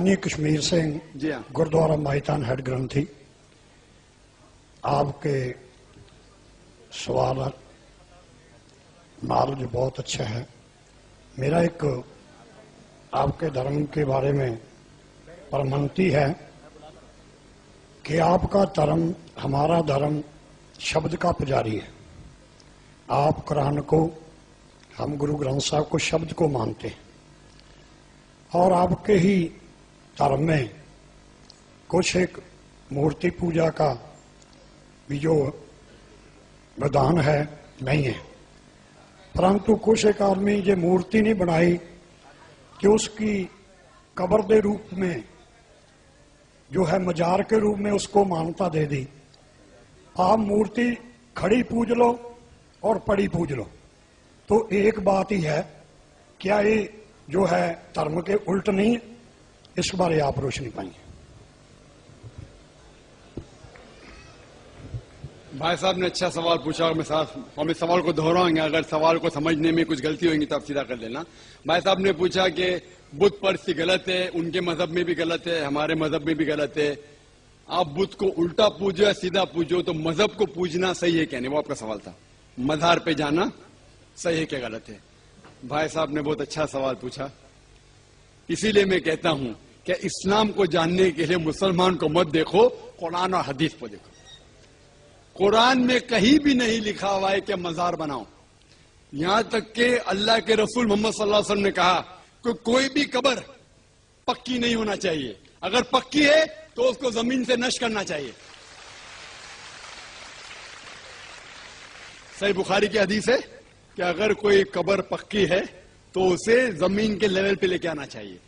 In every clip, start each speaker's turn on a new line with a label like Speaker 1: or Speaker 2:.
Speaker 1: ਗਿਆਨੀ ਕਸ਼ਮੀਰ ਸਿੰਘ
Speaker 2: जी हाँ।
Speaker 1: गुरुद्वारा माहितान हेड ग्रंथी। आपके सवाल नॉलेज बहुत अच्छा है। मेरा एक आपके धर्म के बारे में परमंती है कि आपका धर्म हमारा धर्म शब्द का पुजारी है। आप कुरान को, हम गुरु ग्रंथ साहब को शब्द को मानते हैं, और आपके ही धर्म में कुछ एक मूर्ति पूजा का भी जो विधान है नहीं है, परंतु कुछ एक आदमी ये मूर्ति नहीं बनाई कि उसकी कब्र के रूप में जो है मजार के रूप में उसको मान्यता दे दी। आप मूर्ति खड़ी पूज लो और पड़ी पूज लो, तो एक बात ही है, क्या ये जो है धर्म के उल्ट नहीं है? इस बारे आप रोशनी पाएंगे।
Speaker 2: भाई साहब ने अच्छा सवाल पूछा और हम इस सवाल को दोहराएंगे, अगर सवाल को समझने में कुछ गलती होगी तो आप सीधा कर लेना। भाई साहब ने पूछा कि बुत परस्ती गलत है, उनके मजहब में भी गलत है, हमारे मजहब में भी गलत है। आप बुत को उल्टा पूजो या सीधा पूजो, तो मजहब को पूजना सही है क्या नहीं, वो आपका सवाल था। मजार पे जाना सही है क्या गलत है? भाई साहब ने बहुत अच्छा सवाल पूछा। इसीलिए मैं कहता हूं कि इस्लाम को जानने के लिए मुसलमान को मत देखो, कुरान और हदीस को देखो। कुरान में कहीं भी नहीं लिखा हुआ है कि मजार बनाओ। यहां तक कि अल्लाह के रसूल मोहम्मद सल्लल्लाहु अलैहि वसल्लम ने कहा कि कोई भी कब्र पक्की नहीं होना चाहिए, अगर पक्की है तो उसको जमीन से नष्ट करना चाहिए। सही बुखारी की हदीस है कि अगर कोई कब्र पक्की है तो उसे जमीन के लेवल पे लेके आना चाहिए।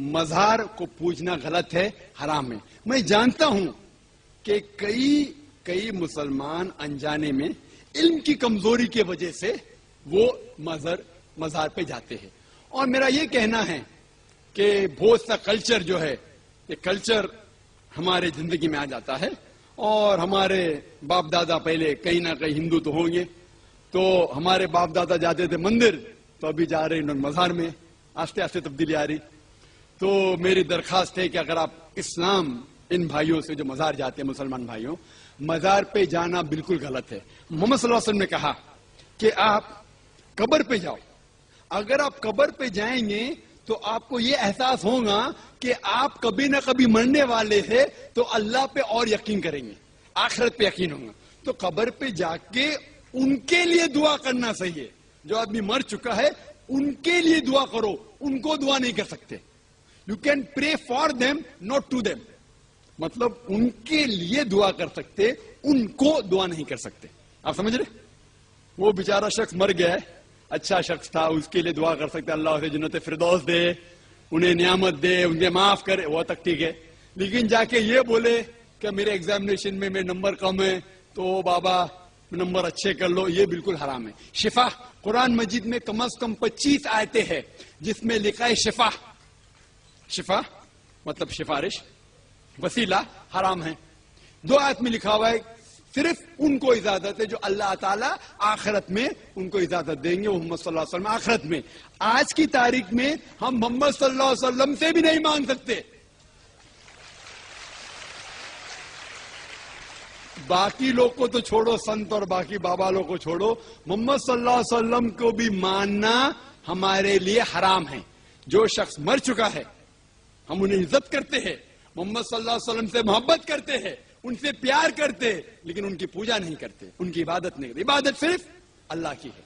Speaker 2: मजार को पूजना गलत है, हराम है। मैं जानता हूं कि कई मुसलमान अनजाने में इल्म की कमजोरी की वजह से वो मजार पे जाते हैं। और मेरा ये कहना है कि बहुत सा कल्चर जो है, ये कल्चर हमारे जिंदगी में आ जाता है, और हमारे बाप दादा पहले कहीं ना कहीं हिंदू तो होंगे, तो हमारे बाप दादा जाते थे मंदिर, तो अभी जा रहे हैं मजार में। आस्ते आस्ते तब्दीली आ रही। तो मेरी दरखास्त है कि अगर आप इस्लाम, इन भाइयों से जो मजार जाते हैं, मुसलमान भाइयों, मजार पे जाना बिल्कुल गलत है। मोहम्मद सल्लल्लाहु अलैहि वसल्लम ने कहा कि आप कब्र पे जाओ। अगर आप कब्र पे जाएंगे तो आपको ये एहसास होगा कि आप कभी ना कभी मरने वाले हैं, तो अल्लाह पे और यकीन करेंगे, आखिरत पे यकीन होगा। तो कब्र पे जाके उनके लिए दुआ करना सही है। जो आदमी मर चुका है उनके लिए दुआ करो, उनको दुआ नहीं कर सकते। You can pray for them, not to them. मतलब उनके लिए दुआ कर सकते, उनको दुआ नहीं कर सकते। आप समझ रहे? वो बेचारा शख्स मर गया है, अच्छा शख्स था, उसके लिए दुआ कर सकते, अल्लाह उसे जन्नत फिरदौस दे, उन्हें नियामत दे, उन्हें माफ करे, वो तक ठीक है। लेकिन जाके ये बोले कि मेरे एग्जामिनेशन में मेरे नंबर कम है, तो बाबा नंबर अच्छे कर लो, ये बिल्कुल हराम है। शिफा, कुरान मजीद में कम से कम 25 आयतें हैं जिसमें लिखा है शिफा। शिफा मतलब सिफारिश, वसीला हराम है। 2 आयत में लिखा हुआ है सिर्फ उनको इजाजत है जो अल्लाह ताला आखिरत में उनको इजाजत देंगे, मोहम्मद सल्लल्लाहु अलैहि वसल्लम आखिरत में। आज की तारीख में हम मोहम्मद सल्लल्लाहु अलैहि वसल्लम से भी नहीं मांग सकते। बाकी लोग को तो छोड़ो, संत और बाकी बाबा लोग को छोड़ो, मोहम्मद सल्लल्लाहु अलैहि वसल्लम को भी मानना हमारे लिए हराम है। जो शख्स मर चुका है हम उन्हें इज्जत करते हैं, मोहम्मद सल्लल्लाहु अलैहि वसल्लम से मोहब्बत करते हैं, उनसे प्यार करते हैं, लेकिन उनकी पूजा नहीं करते, उनकी इबादत नहीं करते। इबादत सिर्फ अल्लाह की है।